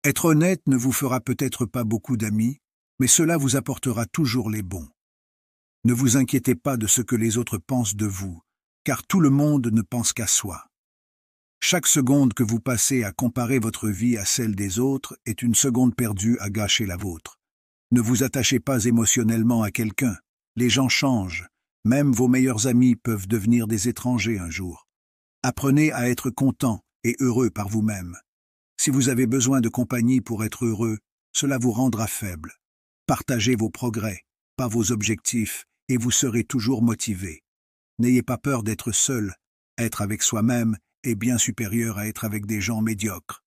Être honnête ne vous fera peut-être pas beaucoup d'amis, mais cela vous apportera toujours les bons. Ne vous inquiétez pas de ce que les autres pensent de vous, car tout le monde ne pense qu'à soi. Chaque seconde que vous passez à comparer votre vie à celle des autres est une seconde perdue à gâcher la vôtre. Ne vous attachez pas émotionnellement à quelqu'un. Les gens changent. Même vos meilleurs amis peuvent devenir des étrangers un jour. Apprenez à être content et heureux par vous-même. Si vous avez besoin de compagnie pour être heureux, cela vous rendra faible. Partagez vos progrès, pas vos objectifs, et vous serez toujours motivé. N'ayez pas peur d'être seul. Être avec soi-même est bien supérieur à être avec des gens médiocres.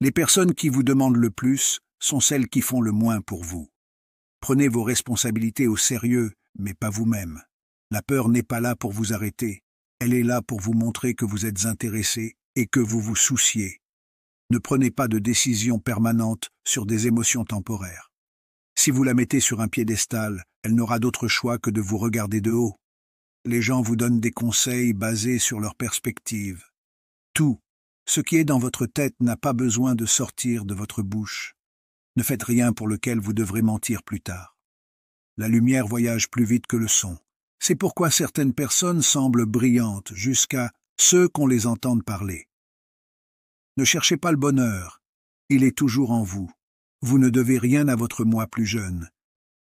Les personnes qui vous demandent le plus sont celles qui font le moins pour vous. Prenez vos responsabilités au sérieux, mais pas vous-même. La peur n'est pas là pour vous arrêter. Elle est là pour vous montrer que vous êtes intéressé et que vous vous souciez. Ne prenez pas de décisions permanentes sur des émotions temporaires. Si vous la mettez sur un piédestal, elle n'aura d'autre choix que de vous regarder de haut. Les gens vous donnent des conseils basés sur leur perspective. Tout, ce qui est dans votre tête n'a pas besoin de sortir de votre bouche. Ne faites rien pour lequel vous devrez mentir plus tard. La lumière voyage plus vite que le son. C'est pourquoi certaines personnes semblent brillantes jusqu'à ce qu'on les entende parler. Ne cherchez pas le bonheur, il est toujours en vous. Vous ne devez rien à votre moi plus jeune,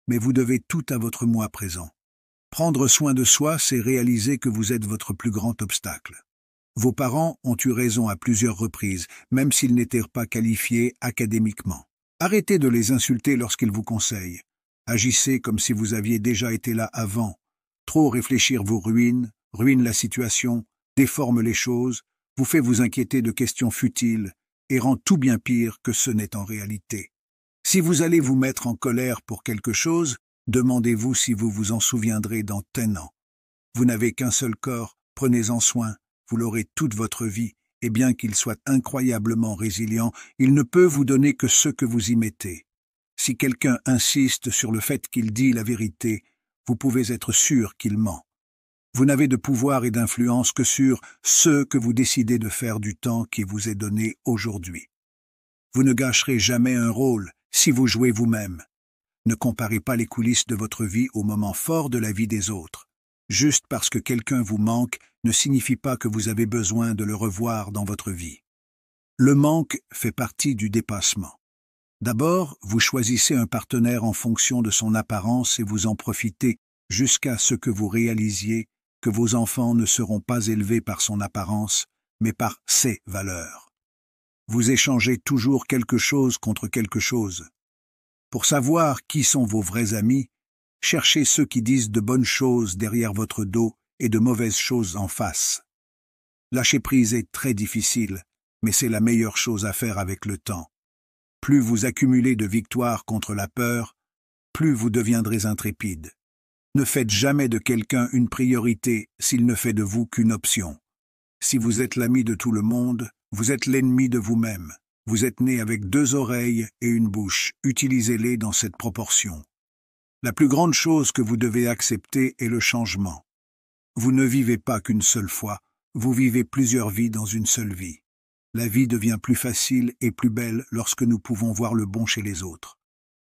mais vous devez tout à votre moi présent. Prendre soin de soi, c'est réaliser que vous êtes votre plus grand obstacle. Vos parents ont eu raison à plusieurs reprises, même s'ils n'étaient pas qualifiés académiquement. Arrêtez de les insulter lorsqu'ils vous conseillent. Agissez comme si vous aviez déjà été là avant. Trop réfléchir vous ruine la situation, déforme les choses, vous fait vous inquiéter de questions futiles et rend tout bien pire que ce n'est en réalité. Si vous allez vous mettre en colère pour quelque chose, demandez-vous si vous vous en souviendrez dans 10 ans. Vous n'avez qu'un seul corps, prenez-en soin, vous l'aurez toute votre vie, et bien qu'il soit incroyablement résilient, il ne peut vous donner que ce que vous y mettez. Si quelqu'un insiste sur le fait qu'il dit la vérité, vous pouvez être sûr qu'il ment. Vous n'avez de pouvoir et d'influence que sur ce que vous décidez de faire du temps qui vous est donné aujourd'hui. Vous ne gâcherez jamais un rôle si vous jouez vous-même. Ne comparez pas les coulisses de votre vie aux moments forts de la vie des autres. Juste parce que quelqu'un vous manque ne signifie pas que vous avez besoin de le revoir dans votre vie. Le manque fait partie du dépassement. D'abord, vous choisissez un partenaire en fonction de son apparence et vous en profitez jusqu'à ce que vous réalisiez que vos enfants ne seront pas élevés par son apparence, mais par ses valeurs. Vous échangez toujours quelque chose contre quelque chose. Pour savoir qui sont vos vrais amis, cherchez ceux qui disent de bonnes choses derrière votre dos et de mauvaises choses en face. Lâcher prise est très difficile, mais c'est la meilleure chose à faire avec le temps. Plus vous accumulez de victoires contre la peur, plus vous deviendrez intrépide. Ne faites jamais de quelqu'un une priorité s'il ne fait de vous qu'une option. Si vous êtes l'ami de tout le monde, vous êtes l'ennemi de vous-même. Vous êtes né avec 2 oreilles et une bouche, utilisez-les dans cette proportion. La plus grande chose que vous devez accepter est le changement. Vous ne vivez pas qu'une seule fois, vous vivez plusieurs vies dans une seule vie. La vie devient plus facile et plus belle lorsque nous pouvons voir le bon chez les autres.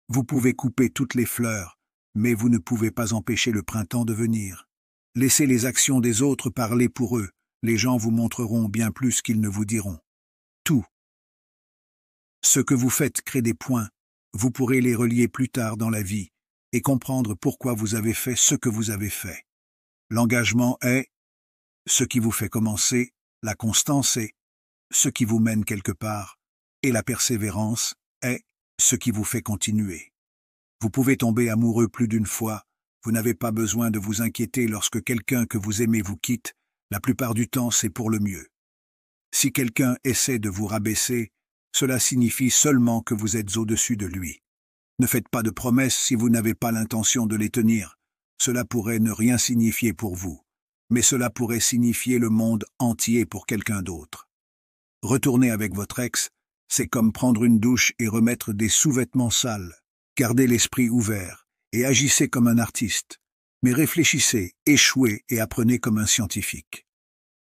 Vous pouvez couper toutes les fleurs, mais vous ne pouvez pas empêcher le printemps de venir. Laissez les actions des autres parler pour eux, les gens vous montreront bien plus qu'ils ne vous diront. Tout. Ce que vous faites crée des points, vous pourrez les relier plus tard dans la vie et comprendre pourquoi vous avez fait ce que vous avez fait. L'engagement est ce qui vous fait commencer, la constance est ce qui vous mène quelque part, et la persévérance est ce qui vous fait continuer. Vous pouvez tomber amoureux plus d'une fois, vous n'avez pas besoin de vous inquiéter lorsque quelqu'un que vous aimez vous quitte, la plupart du temps c'est pour le mieux. Si quelqu'un essaie de vous rabaisser, cela signifie seulement que vous êtes au-dessus de lui. Ne faites pas de promesses si vous n'avez pas l'intention de les tenir. Cela pourrait ne rien signifier pour vous, mais cela pourrait signifier le monde entier pour quelqu'un d'autre. Retourner avec votre ex, c'est comme prendre une douche et remettre des sous-vêtements sales. Gardez l'esprit ouvert et agissez comme un artiste. Mais réfléchissez, échouez et apprenez comme un scientifique.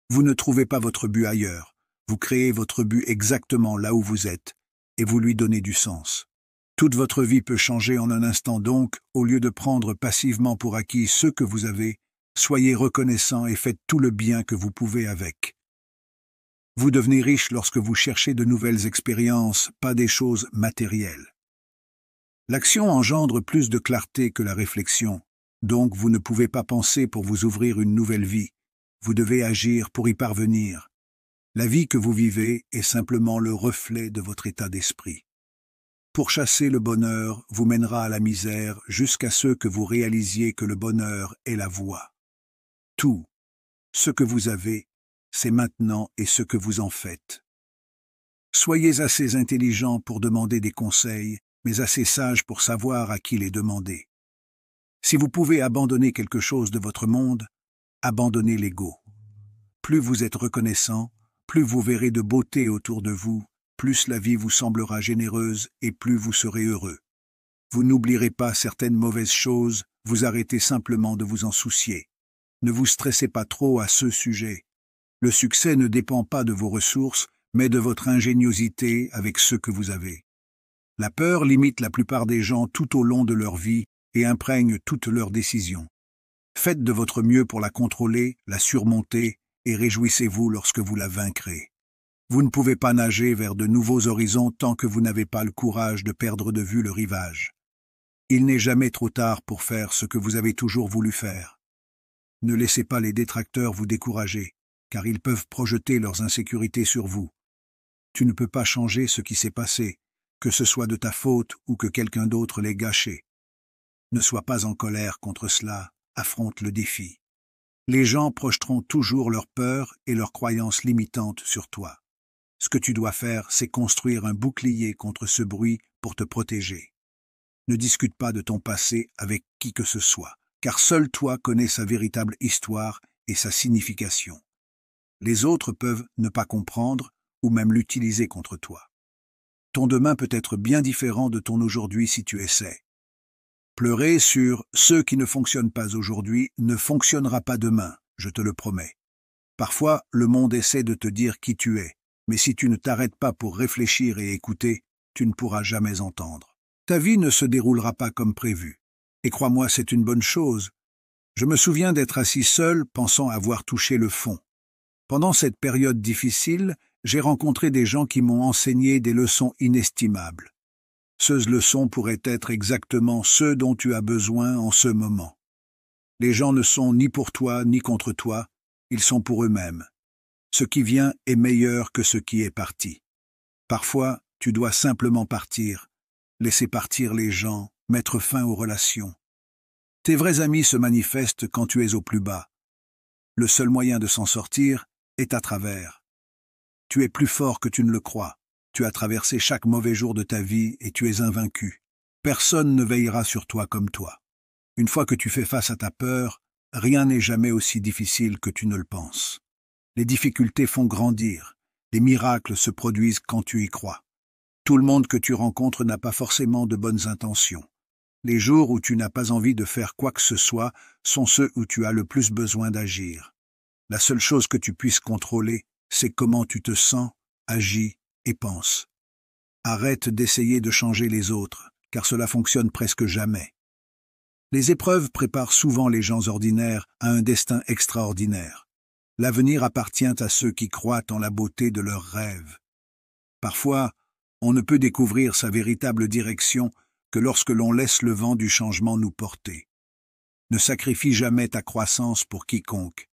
Vous ne trouvez pas votre but ailleurs, vous créez votre but exactement là où vous êtes. et vous lui donnez du sens. Toute votre vie peut changer en un instant donc, au lieu de prendre passivement pour acquis ce que vous avez, soyez reconnaissant et faites tout le bien que vous pouvez avec. Vous devenez riche lorsque vous cherchez de nouvelles expériences, pas des choses matérielles. L'action engendre plus de clarté que la réflexion, donc vous ne pouvez pas penser pour vous ouvrir une nouvelle vie, vous devez agir pour y parvenir. La vie que vous vivez est simplement le reflet de votre état d'esprit. Pourchasser le bonheur vous mènera à la misère jusqu'à ce que vous réalisiez que le bonheur est la voie. Tout ce que vous avez, c'est maintenant et ce que vous en faites. Soyez assez intelligent pour demander des conseils, mais assez sage pour savoir à qui les demander. Si vous pouvez abandonner quelque chose de votre monde, abandonnez l'ego. Plus vous êtes reconnaissant, plus vous verrez de beauté autour de vous, plus la vie vous semblera généreuse et plus vous serez heureux. Vous n'oublierez pas certaines mauvaises choses, vous arrêtez simplement de vous en soucier. Ne vous stressez pas trop à ce sujet. Le succès ne dépend pas de vos ressources, mais de votre ingéniosité avec ce que vous avez. La peur limite la plupart des gens tout au long de leur vie et imprègne toutes leurs décisions. Faites de votre mieux pour la contrôler, la surmonter, et réjouissez-vous lorsque vous la vaincrez. Vous ne pouvez pas nager vers de nouveaux horizons tant que vous n'avez pas le courage de perdre de vue le rivage. Il n'est jamais trop tard pour faire ce que vous avez toujours voulu faire. Ne laissez pas les détracteurs vous décourager, car ils peuvent projeter leurs insécurités sur vous. Tu ne peux pas changer ce qui s'est passé, que ce soit de ta faute ou que quelqu'un d'autre l'ait gâché. Ne sois pas en colère contre cela, affronte le défi. Les gens projeteront toujours leurs peurs et leurs croyances limitantes sur toi. Ce que tu dois faire, c'est construire un bouclier contre ce bruit pour te protéger. Ne discute pas de ton passé avec qui que ce soit, car seul toi connais sa véritable histoire et sa signification. Les autres peuvent ne pas comprendre ou même l'utiliser contre toi. Ton demain peut être bien différent de ton aujourd'hui si tu essaies. Pleurer sur ce qui ne fonctionne pas aujourd'hui ne fonctionnera pas demain, je te le promets. Parfois, le monde essaie de te dire qui tu es, mais si tu ne t'arrêtes pas pour réfléchir et écouter, tu ne pourras jamais entendre. Ta vie ne se déroulera pas comme prévu. Et crois-moi, c'est une bonne chose. Je me souviens d'être assis seul, pensant avoir touché le fond. Pendant cette période difficile, j'ai rencontré des gens qui m'ont enseigné des leçons inestimables. Ces leçons pourraient être exactement ceux dont tu as besoin en ce moment. Les gens ne sont ni pour toi ni contre toi, ils sont pour eux-mêmes. Ce qui vient est meilleur que ce qui est parti. Parfois, tu dois simplement partir, laisser partir les gens, mettre fin aux relations. Tes vrais amis se manifestent quand tu es au plus bas. Le seul moyen de s'en sortir est à travers. Tu es plus fort que tu ne le crois. Tu as traversé chaque mauvais jour de ta vie et tu es invaincu. Personne ne veillera sur toi comme toi. Une fois que tu fais face à ta peur, rien n'est jamais aussi difficile que tu ne le penses. Les difficultés font grandir. Les miracles se produisent quand tu y crois. Tout le monde que tu rencontres n'a pas forcément de bonnes intentions. Les jours où tu n'as pas envie de faire quoi que ce soit sont ceux où tu as le plus besoin d'agir. La seule chose que tu puisses contrôler, c'est comment tu te sens, agis et penses. Arrête d'essayer de changer les autres, car cela fonctionne presque jamais. Les épreuves préparent souvent les gens ordinaires à un destin extraordinaire. L'avenir appartient à ceux qui croient en la beauté de leurs rêves. Parfois, on ne peut découvrir sa véritable direction que lorsque l'on laisse le vent du changement nous porter. Ne sacrifie jamais ta croissance pour quiconque.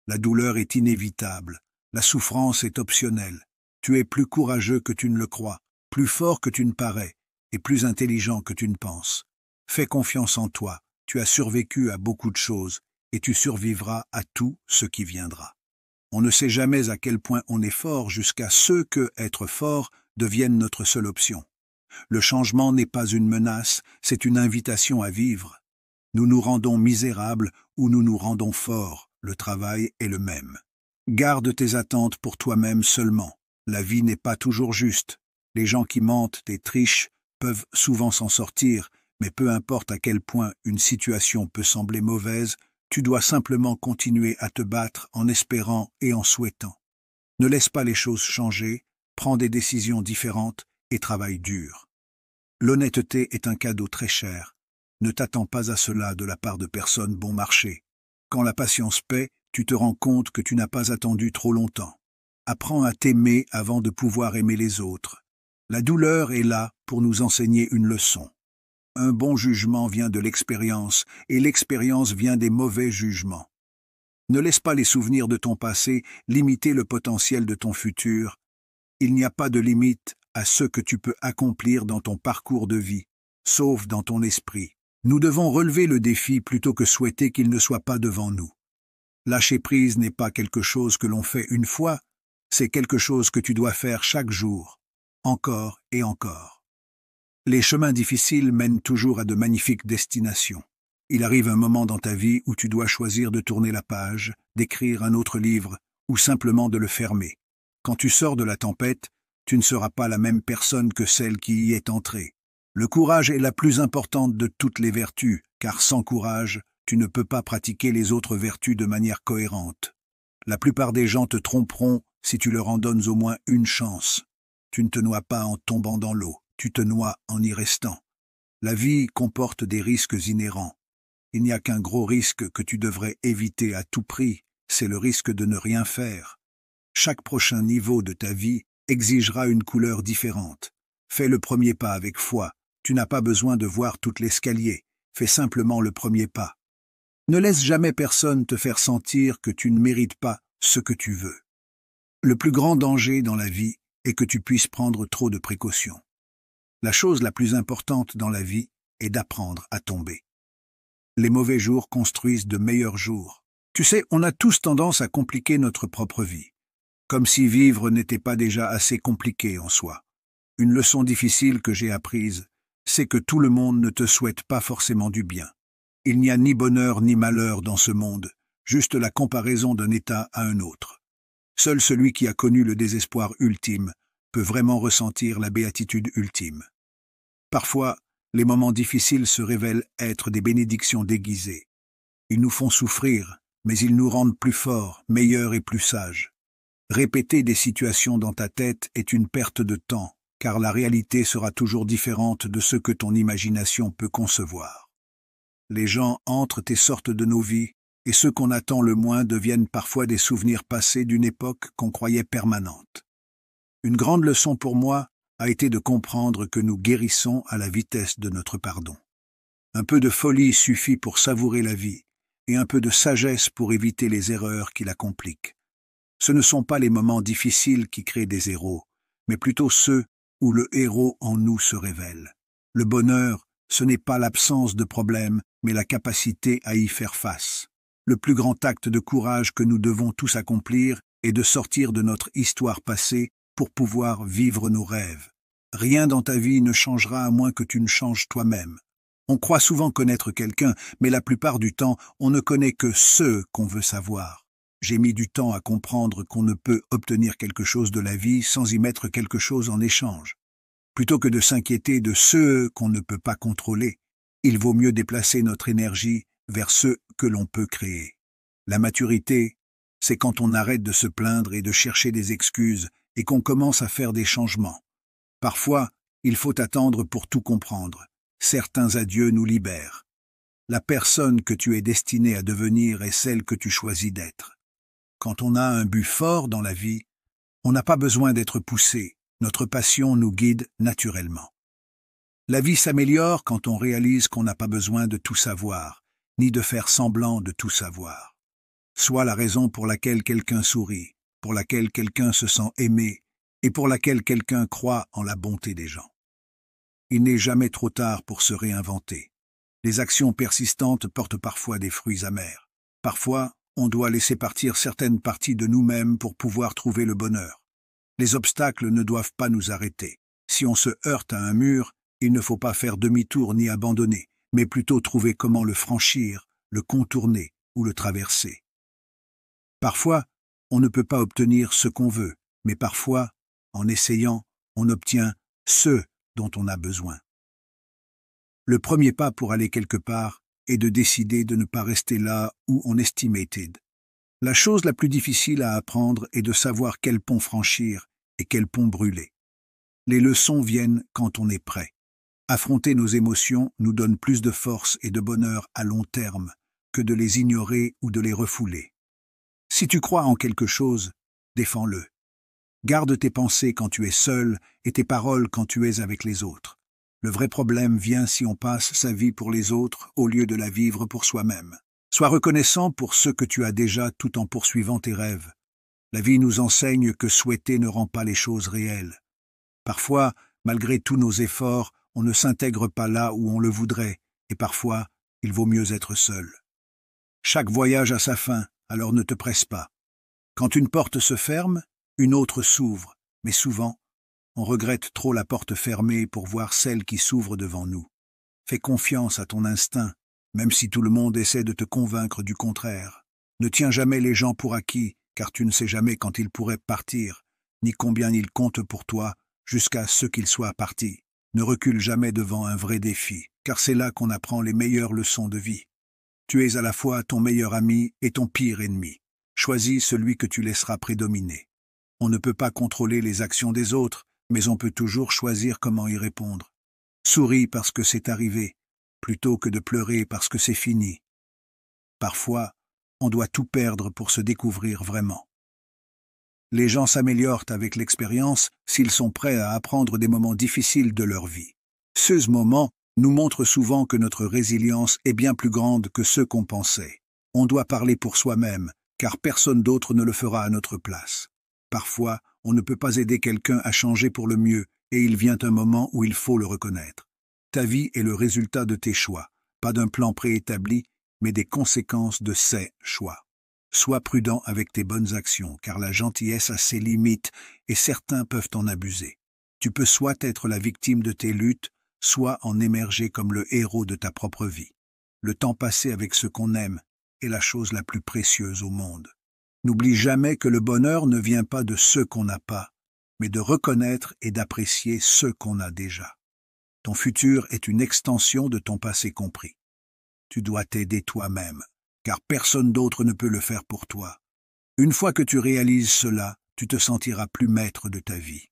La douleur est inévitable, la souffrance est optionnelle. Tu es plus courageux que tu ne le crois, plus fort que tu ne parais, et plus intelligent que tu ne penses. Fais confiance en toi, tu as survécu à beaucoup de choses, et tu survivras à tout ce qui viendra. On ne sait jamais à quel point on est fort jusqu'à ce que être fort devienne notre seule option. Le changement n'est pas une menace, c'est une invitation à vivre. Nous nous rendons misérables ou nous nous rendons forts, le travail est le même. Garde tes attentes pour toi-même seulement. La vie n'est pas toujours juste. Les gens qui mentent et trichent peuvent souvent s'en sortir, mais peu importe à quel point une situation peut sembler mauvaise, tu dois simplement continuer à te battre en espérant et en souhaitant. Ne laisse pas les choses changer, prends des décisions différentes et travaille dur. L'honnêteté est un cadeau très cher. Ne t'attends pas à cela de la part de personnes bon marché. Quand la patience paie, tu te rends compte que tu n'as pas attendu trop longtemps. Apprends à t'aimer avant de pouvoir aimer les autres. La douleur est là pour nous enseigner une leçon. Un bon jugement vient de l'expérience, et l'expérience vient des mauvais jugements. Ne laisse pas les souvenirs de ton passé limiter le potentiel de ton futur. Il n'y a pas de limite à ce que tu peux accomplir dans ton parcours de vie, sauf dans ton esprit. Nous devons relever le défi plutôt que souhaiter qu'il ne soit pas devant nous. Lâcher prise n'est pas quelque chose que l'on fait une fois, c'est quelque chose que tu dois faire chaque jour, encore et encore. Les chemins difficiles mènent toujours à de magnifiques destinations. Il arrive un moment dans ta vie où tu dois choisir de tourner la page, d'écrire un autre livre, ou simplement de le fermer. Quand tu sors de la tempête, tu ne seras pas la même personne que celle qui y est entrée. Le courage est la plus importante de toutes les vertus, car sans courage, tu ne peux pas pratiquer les autres vertus de manière cohérente. La plupart des gens te tromperont si tu leur en donnes au moins une chance. Tu ne te noies pas en tombant dans l'eau, tu te noies en y restant. La vie comporte des risques inhérents. Il n'y a qu'un gros risque que tu devrais éviter à tout prix, c'est le risque de ne rien faire. Chaque prochain niveau de ta vie exigera une couleur différente. Fais le premier pas avec foi. Tu n'as pas besoin de voir tout l'escalier. Fais simplement le premier pas. Ne laisse jamais personne te faire sentir que tu ne mérites pas ce que tu veux. Le plus grand danger dans la vie est que tu puisses prendre trop de précautions. La chose la plus importante dans la vie est d'apprendre à tomber. Les mauvais jours construisent de meilleurs jours. Tu sais, on a tous tendance à compliquer notre propre vie, comme si vivre n'était pas déjà assez compliqué en soi. Une leçon difficile que j'ai apprise, c'est que tout le monde ne te souhaite pas forcément du bien. Il n'y a ni bonheur ni malheur dans ce monde, juste la comparaison d'un état à un autre. Seul celui qui a connu le désespoir ultime peut vraiment ressentir la béatitude ultime. Parfois, les moments difficiles se révèlent être des bénédictions déguisées. Ils nous font souffrir, mais ils nous rendent plus forts, meilleurs et plus sages. Répéter des situations dans ta tête est une perte de temps, car la réalité sera toujours différente de ce que ton imagination peut concevoir. Les gens entrent et sortent de nos vies, et ceux qu'on attend le moins deviennent parfois des souvenirs passés d'une époque qu'on croyait permanente. Une grande leçon pour moi a été de comprendre que nous guérissons à la vitesse de notre pardon. Un peu de folie suffit pour savourer la vie, et un peu de sagesse pour éviter les erreurs qui la compliquent. Ce ne sont pas les moments difficiles qui créent des héros, mais plutôt ceux où le héros en nous se révèle. Le bonheur, ce n'est pas l'absence de problèmes, mais la capacité à y faire face. Le plus grand acte de courage que nous devons tous accomplir est de sortir de notre histoire passée pour pouvoir vivre nos rêves. Rien dans ta vie ne changera à moins que tu ne changes toi-même. On croit souvent connaître quelqu'un, mais la plupart du temps, on ne connaît que ce qu'on veut savoir. J'ai mis du temps à comprendre qu'on ne peut obtenir quelque chose de la vie sans y mettre quelque chose en échange. Plutôt que de s'inquiéter de ceux qu'on ne peut pas contrôler, il vaut mieux déplacer notre énergie vers ceux que l'on peut créer. La maturité, c'est quand on arrête de se plaindre et de chercher des excuses et qu'on commence à faire des changements. Parfois, il faut attendre pour tout comprendre. Certains adieux nous libèrent. La personne que tu es destinée à devenir est celle que tu choisis d'être. Quand on a un but fort dans la vie, on n'a pas besoin d'être poussé. Notre passion nous guide naturellement. La vie s'améliore quand on réalise qu'on n'a pas besoin de tout savoir, ni de faire semblant de tout savoir. Sois la raison pour laquelle quelqu'un sourit, pour laquelle quelqu'un se sent aimé, et pour laquelle quelqu'un croit en la bonté des gens. Il n'est jamais trop tard pour se réinventer. Les actions persistantes portent parfois des fruits amers. Parfois, on doit laisser partir certaines parties de nous-mêmes pour pouvoir trouver le bonheur. Les obstacles ne doivent pas nous arrêter. Si on se heurte à un mur, il ne faut pas faire demi-tour ni abandonner, mais plutôt trouver comment le franchir, le contourner ou le traverser. Parfois, on ne peut pas obtenir ce qu'on veut, mais parfois, en essayant, on obtient ce dont on a besoin. Le premier pas pour aller quelque part est de décider de ne pas rester là où on estimated. La chose la plus difficile à apprendre est de savoir quel pont franchir et quel pont brûler. Les leçons viennent quand on est prêt. Affronter nos émotions nous donne plus de force et de bonheur à long terme que de les ignorer ou de les refouler. Si tu crois en quelque chose, défends-le. Garde tes pensées quand tu es seul et tes paroles quand tu es avec les autres. Le vrai problème vient si on passe sa vie pour les autres au lieu de la vivre pour soi-même. Sois reconnaissant pour ce que tu as déjà tout en poursuivant tes rêves. La vie nous enseigne que souhaiter ne rend pas les choses réelles. Parfois, malgré tous nos efforts, on ne s'intègre pas là où on le voudrait, et parfois, il vaut mieux être seul. Chaque voyage a sa fin, alors ne te presse pas. Quand une porte se ferme, une autre s'ouvre, mais souvent, on regrette trop la porte fermée pour voir celle qui s'ouvre devant nous. Fais confiance à ton instinct, même si tout le monde essaie de te convaincre du contraire. Ne tiens jamais les gens pour acquis, car tu ne sais jamais quand ils pourraient partir, ni combien ils comptent pour toi, jusqu'à ce qu'ils soient partis. Ne recule jamais devant un vrai défi, car c'est là qu'on apprend les meilleures leçons de vie. Tu es à la fois ton meilleur ami et ton pire ennemi. Choisis celui que tu laisseras prédominer. On ne peut pas contrôler les actions des autres, mais on peut toujours choisir comment y répondre. Souris parce que c'est arrivé, plutôt que de pleurer parce que c'est fini. Parfois, on doit tout perdre pour se découvrir vraiment. Les gens s'améliorent avec l'expérience s'ils sont prêts à apprendre des moments difficiles de leur vie. Ces moments nous montrent souvent que notre résilience est bien plus grande que ce qu'on pensait. On doit parler pour soi-même, car personne d'autre ne le fera à notre place. Parfois, on ne peut pas aider quelqu'un à changer pour le mieux, et il vient un moment où il faut le reconnaître. Ta vie est le résultat de tes choix, pas d'un plan préétabli, mais des conséquences de ces choix. Sois prudent avec tes bonnes actions, car la gentillesse a ses limites et certains peuvent en abuser. Tu peux soit être la victime de tes luttes, soit en émerger comme le héros de ta propre vie. Le temps passé avec ce qu'on aime est la chose la plus précieuse au monde. N'oublie jamais que le bonheur ne vient pas de ce qu'on n'a pas, mais de reconnaître et d'apprécier ce qu'on a déjà. Ton futur est une extension de ton passé compris. Tu dois t'aider toi-même, car personne d'autre ne peut le faire pour toi. Une fois que tu réalises cela, tu te sentiras plus maître de ta vie.